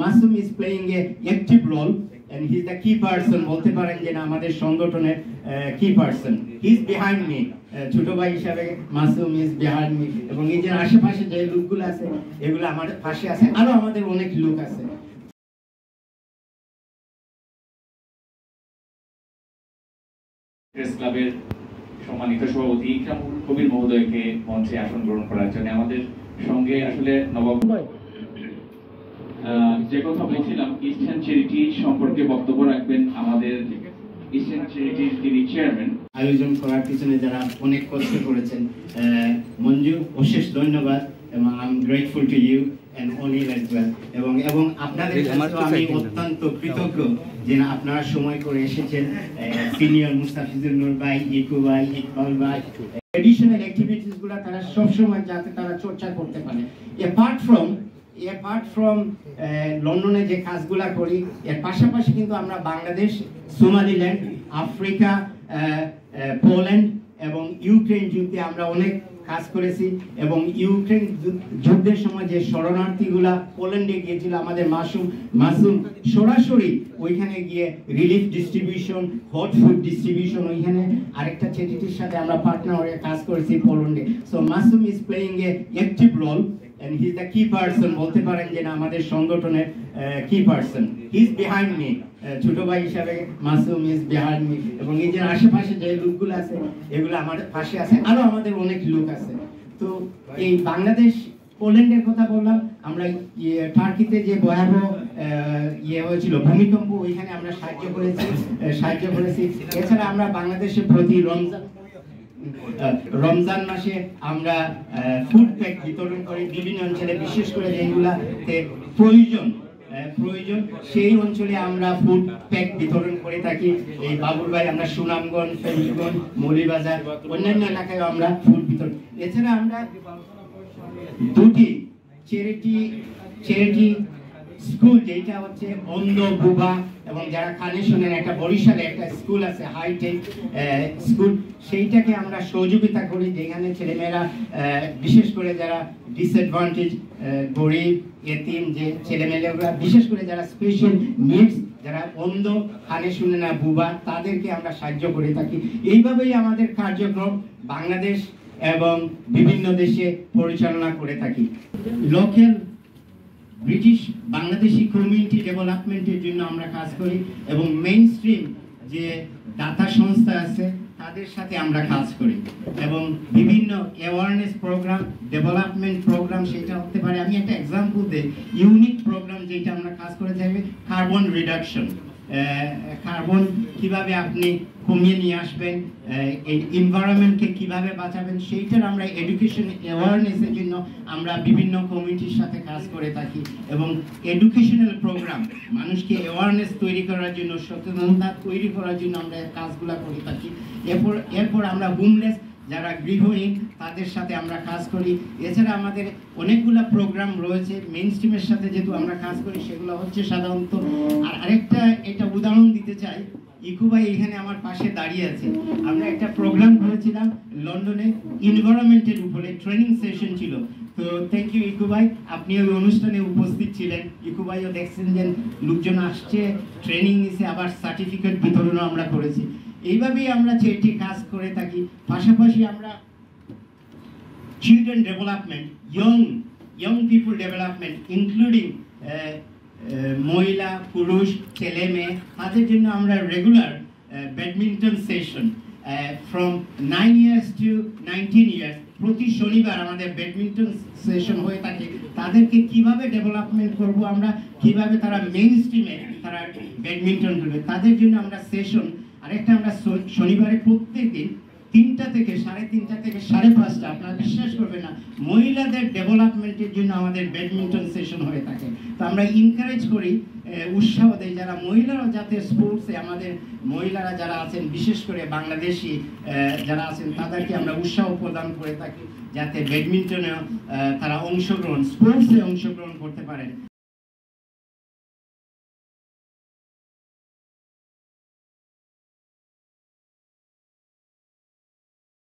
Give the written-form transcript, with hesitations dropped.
Masum is playing a active role and he's the key person বলতে পারেন যে না আমাদের সংগঠনের key person. He's behind me. ছোট ভাই হিসাবে মাসুম is behind me এবং এই যে আশেপাশে যে লোকগুলো আছে এগুলো আমার পাশে আছে আরো আমাদের অনেক লোক আছে। প্রেস ক্লাবের সম্মানিত সভাপতি ইকরামুল কবির মহোদয়কে মঞ্চে আসন গ্রহণ করার জন্য আমাদের সঙ্গে আসলে নবাব যে কথা বলছিলাম ইস্টার্ন চ্যারিটি সম্পর্কে বক্তব্য রাখবেন আমাদের ইস্টার্ন চ্যারিটির যিনি চেয়ারম্যান। আয়োজন করার পিছনে যারা অনেক কষ্ট করেছেন মঞ্জু অশেষ ধন্যবাদ এবং I am grateful to you and Anil as well এবং আপনাদের কাছে আমি অত্যন্ত কৃতজ্ঞ যে আপনারা সময় করে এসেছেন সিনিয়র মুস্তাফিজুর নূর ভাই ইকু ভাই ইকবাল ভাই ট্র্যাডিশনাল অ্যাক্টিভিটিস গুলো তারা সব সময় যাতে তারা চর্চা করতে পারে apart from লন্ডনে যে কাজগুলা করি এর পাশাপাশি কিন্তু আমরা বাংলাদেশ সোমালিল্যান্ড আফ্রিকা পোল্যান্ড এবং ইউক্রেন যুদ্ধে আমরা অনেক কাজ করেছি এবং ইউক্রেন যুদ্ধের সময় যে শরণার্থীগুলা পোল্যান্ডে গিয়েছিল আমাদের মাসুম সরাসরি ওইখানে গিয়ে relief distribution hot food distribution ওইখানে আরেকটা চ্যারিটির সাথে আমরা পার্টনার হয়ে কাজ করেছি পোল্যান্ডে। So Masum is playing a active role and he's the key person বলতে পারেন যে না আমাদের সংগঠনের key person. He's behind me. ছোট ভাই হিসাবে মাসুম is behind me এবং এই যে আশেপাশে যে লোকগুলো আছে এগুলো আমার পাশে আছে আরো আমাদের অনেক লোক আছে। তো এই বাংলাদেশ পোল্যান্ডের কথা বললাম আমরা টার্কিতে যে ভয়াবহ হয়েছিল ভূমিকম্প ওইখানে আমরা সাহায্য করেছি এছাড়া আমরা বাংলাদেশে প্রতি রমজান মাসে আমরা ফুড প্যাক বিতরণ করি বিভিন্ন অঞ্চলে বিশেষ করে যেগুলাতে প্রয়োজন সেই অঞ্চলে আমরা ফুড প্যাক বিতরণ করে থাকি। এই বাবুর ভাই আমরা সুনামগঞ্জ ফেরিগঞ্জ মৌলিবাজার অন্যান্য এলাকায় আমরা ফুড বিতরণ এছাড়া আমরা দুটি চ্যারিটি স্কুল যেটা হচ্ছে অন্ধ বুবা এবং যারা কানে শোনেন একটা বরিশালে একটা স্কুল আছে হাইটেক স্কুল সেইটাকে আমরা সহযোগিতা করি যেখানে ছেলেমেয়েরা বিশেষ করে যারা ডিসঅ্যাডভান্টেজ গরিব এতিম যে ছেলেমেয়েরা বিশেষ করে যারা স্পেশাল নিডস যারা অন্ধ কানে শুনে না বুবা তাদেরকে আমরা সাহায্য করে থাকি। এইভাবেই আমাদের কার্যক্রম বাংলাদেশ এবং বিভিন্ন দেশে পরিচালনা করে থাকি। লোকাল ব্রিটিশ বাংলাদেশি কমিউনিটি ডেভেলপমেন্টের জন্য আমরা কাজ করি এবং মেইন স্ট্রিম যে দাতা সংস্থা আছে তাদের সাথে আমরা কাজ করি এবং বিভিন্ন অ্যাওয়ারনেস প্রোগ্রাম ডেভেলপমেন্ট প্রোগ্রাম সেটা হতে পারে আমি একটা এক্সাম্পল দিই ইউনিক প্রোগ্রাম যেটা আমরা কাজ করে থাকি কার্বন রিডাকশন কার্বন কিভাবে আপনি কমিয়ে নিয়ে আসবেন এই এনভায়রনমেন্টকে কিভাবে বাঁচাবেন সেইটার আমরা এডুকেশন অ্যাওয়ারনেসের জন্য আমরা বিভিন্ন কমিটির সাথে কাজ করে থাকি এবং এডুকেশনাল প্রোগ্রাম মানুষকে অ্যাওয়ারনেস তৈরি করার জন্য সচেতনতা তৈরি করার জন্য আমরা কাজগুলো করে থাকি। এরপর আমরা হোমলেস যারা গৃহহীন তাদের সাথে আমরা কাজ করি। এছাড়া আমাদের অনেকগুলো প্রোগ্রাম রয়েছে মেইন স্ট্রিমের সাথে যেহেতু আমরা কাজ করি সেগুলো হচ্ছে সাধারণত আরেকটা এটা উদাহরণ দিতে চাই ইকু ভাই এখানে আমার পাশে দাঁড়িয়ে আছে আমরা একটা প্রোগ্রাম করেছিলাম লন্ডনে এনভায়রনমেন্টের উপরে ট্রেনিং সেশন ছিল। তো থ্যাংক ইউ ইকু ভাই আপনি ওই অনুষ্ঠানে উপস্থিত ছিলেন ইকু ভাইও দেখছেন যে লোকজন আসছে ট্রেনিং নিছে আবার সার্টিফিকেট বিতরণও আমরা করেছি। এইভাবেই আমরা চ্যারিটি কাজ করে থাকি। পাশাপাশি আমরা children development young people development including মহিলা পুরুষ ছেলে মেয়ে তাদের জন্য আমরা regular badminton session from 9 years to 19 years প্রতি শনিবার আমাদের ব্যাডমিন্টন সেশন হয়ে থাকে। তাদেরকে কিভাবে ডেভেলপমেন্ট করব আমরা কিভাবে তারা মেইন স্ট্রিমে তারা ব্যাডমিন্টন খেলবে তাদের জন্য আমরা সেশন আরেকটা আমরা শনিবারে প্রত্যেক দিন 3টা থেকে 3:30 থেকে 5:30 আপনারা বিশ্বাস করবেন না মহিলাদের ডেভেলপমেন্টের জন্য আমাদের ব্যাডমিন্টন সেশন হয়ে থাকে। তো আমরা এনকারেজ করি উৎসাহ দেই যারা মহিলারা যাতে স্পোর্টসে আমাদের মহিলারা যারা আছেন বিশেষ করে বাংলাদেশি যারা আছেন তাদেরকে আমরা উৎসাহ প্রদান করে থাকি যাতে ব্যাডমিন্টনে তারা স্পোর্টসে অংশগ্রহণ করতে পারেন।